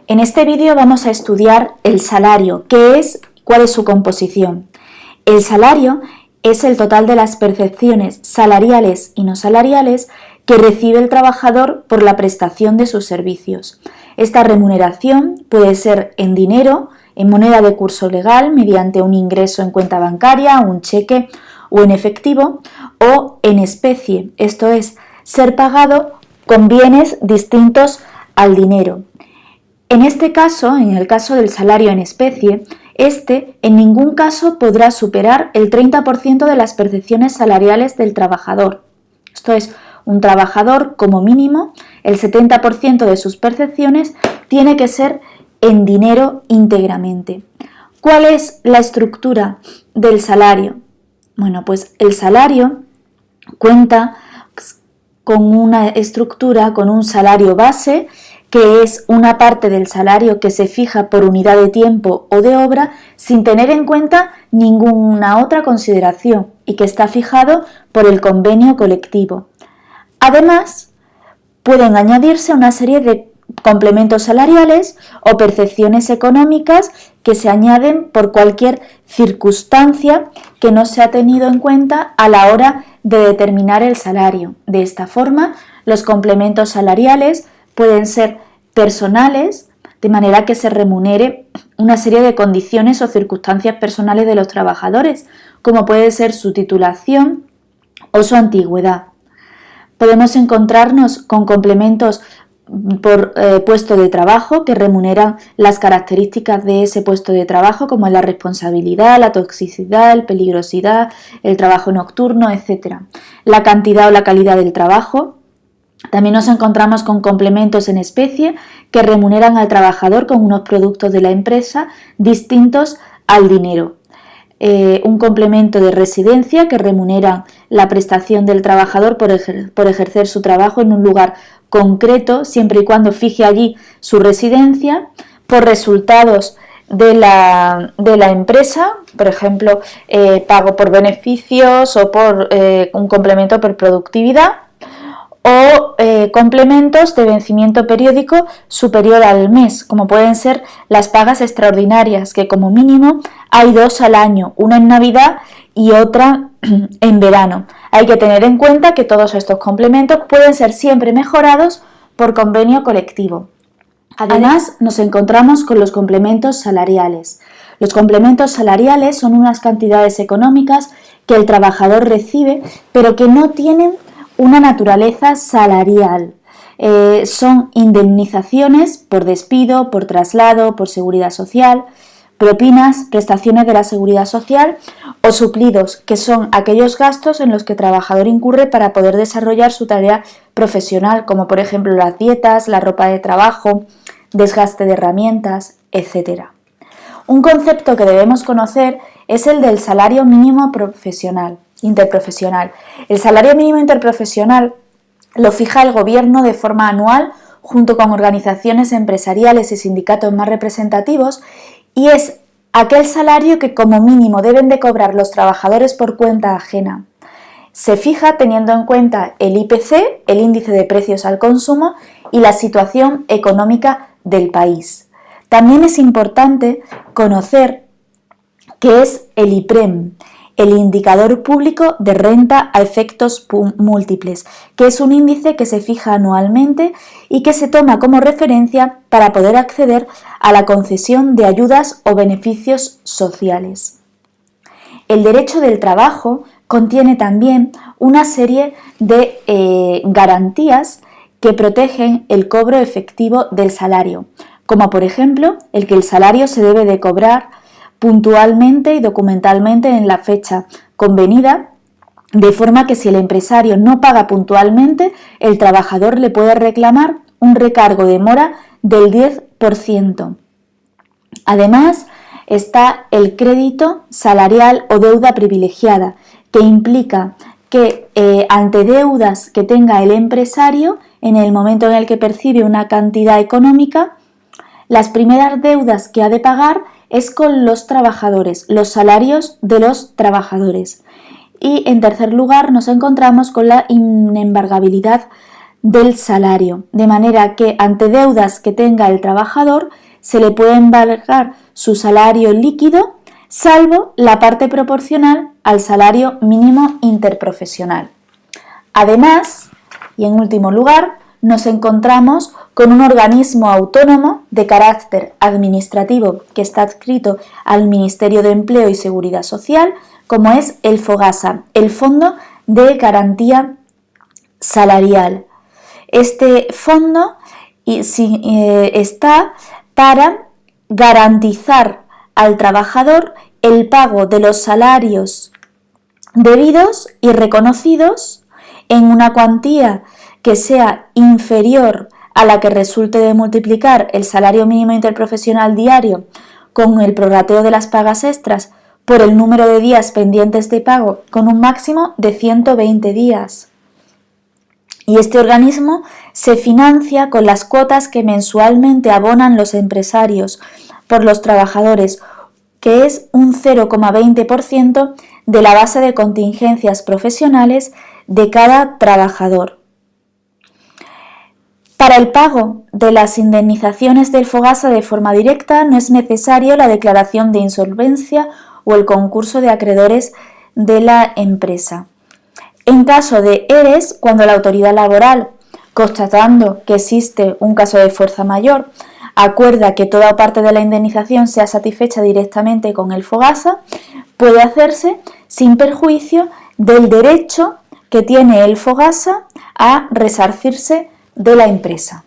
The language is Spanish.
En este vídeo vamos a estudiar el salario, qué es, cuál es su composición. El salario es el total de las percepciones salariales y no salariales que recibe el trabajador por la prestación de sus servicios. Esta remuneración puede ser en dinero, en moneda de curso legal, mediante un ingreso en cuenta bancaria, un cheque o en efectivo, o en especie, esto es, ser pagado con bienes distintos al dinero. En este caso, en el caso del salario en especie, en ningún caso podrá superar el 30% de las percepciones salariales del trabajador. Esto es, un trabajador, como mínimo, el 70% de sus percepciones tiene que ser en dinero íntegramente. ¿Cuál es la estructura del salario? Bueno, pues el salario cuenta con una estructura, con un salario base, que es una parte del salario que se fija por unidad de tiempo o de obra sin tener en cuenta ninguna otra consideración y que está fijado por el convenio colectivo. Además, pueden añadirse una serie de complementos salariales o percepciones económicas que se añaden por cualquier circunstancia que no se ha tenido en cuenta a la hora de determinar el salario. De esta forma, los complementos salariales pueden ser personales, de manera que se remunere una serie de condiciones o circunstancias personales de los trabajadores, como puede ser su titulación o su antigüedad. Podemos encontrarnos con complementos por puesto de trabajo que remuneran las características de ese puesto de trabajo, como la responsabilidad, la toxicidad, la peligrosidad, el trabajo nocturno, etc. La cantidad o la calidad del trabajo. También nos encontramos con complementos en especie que remuneran al trabajador con unos productos de la empresa distintos al dinero. Un complemento de residencia que remunera la prestación del trabajador por ejercer su trabajo en un lugar concreto, siempre y cuando fije allí su residencia, por resultados de la empresa, por ejemplo, pago por beneficios o por un complemento por productividad, o complementos de vencimiento periódico superior al mes, como pueden ser las pagas extraordinarias, que como mínimo hay 2 al año, una en Navidad y otra en verano. Hay que tener en cuenta que todos estos complementos pueden ser siempre mejorados por convenio colectivo. Además, nos encontramos con los complementos salariales. Los complementos salariales son unas cantidades económicas que el trabajador recibe, pero que no tienen una naturaleza salarial. Son indemnizaciones por despido, por traslado, por seguridad social, propinas, prestaciones de la seguridad social o suplidos, que son aquellos gastos en los que el trabajador incurre para poder desarrollar su tarea profesional, como por ejemplo las dietas, la ropa de trabajo, desgaste de herramientas, etc. Un concepto que debemos conocer es el del salario mínimo interprofesional. El salario mínimo interprofesional lo fija el gobierno de forma anual junto con organizaciones empresariales y sindicatos más representativos y es aquel salario que como mínimo deben de cobrar los trabajadores por cuenta ajena. Se fija teniendo en cuenta el IPC, el índice de precios al consumo, y la situación económica del país. También es importante conocer qué es el IPREM, el Indicador Público de Renta a Efectos Múltiples, que es un índice que se fija anualmente y que se toma como referencia para poder acceder a la concesión de ayudas o beneficios sociales. El derecho del trabajo contiene también una serie de garantías que protegen el cobro efectivo del salario, como por ejemplo el que el salario se debe de cobrar puntualmente y documentalmente en la fecha convenida, de forma que si el empresario no paga puntualmente, el trabajador le puede reclamar un recargo de mora del 10%. Además, está el crédito salarial o deuda privilegiada, que implica que ante deudas que tenga el empresario, en el momento en el que percibe una cantidad económica, las primeras deudas que ha de pagar es con los trabajadores, los salarios de los trabajadores. Y en tercer lugar nos encontramos con la inembargabilidad del salario, de manera que ante deudas que tenga el trabajador se le puede embargar su salario líquido, salvo la parte proporcional al salario mínimo interprofesional. Además, y en último lugar, nos encontramos con un organismo autónomo de carácter administrativo que está adscrito al Ministerio de Empleo y Seguridad Social, como es el FOGASA, el Fondo de Garantía Salarial. Este fondo está para garantizar al trabajador el pago de los salarios debidos y reconocidos en una cuantía que sea inferior a la que resulte de multiplicar el salario mínimo interprofesional diario con el prorrateo de las pagas extras por el número de días pendientes de pago, con un máximo de 120 días. Y este organismo se financia con las cuotas que mensualmente abonan los empresarios por los trabajadores, que es un 0,20% de la base de contingencias profesionales de cada trabajador. Para el pago de las indemnizaciones del FOGASA de forma directa no es necesario la declaración de insolvencia o el concurso de acreedores de la empresa. En caso de ERES, cuando la autoridad laboral, constatando que existe un caso de fuerza mayor, acuerda que toda parte de la indemnización sea satisfecha directamente con el FOGASA, puede hacerse sin perjuicio del derecho que tiene el FOGASA a resarcirse de la empresa.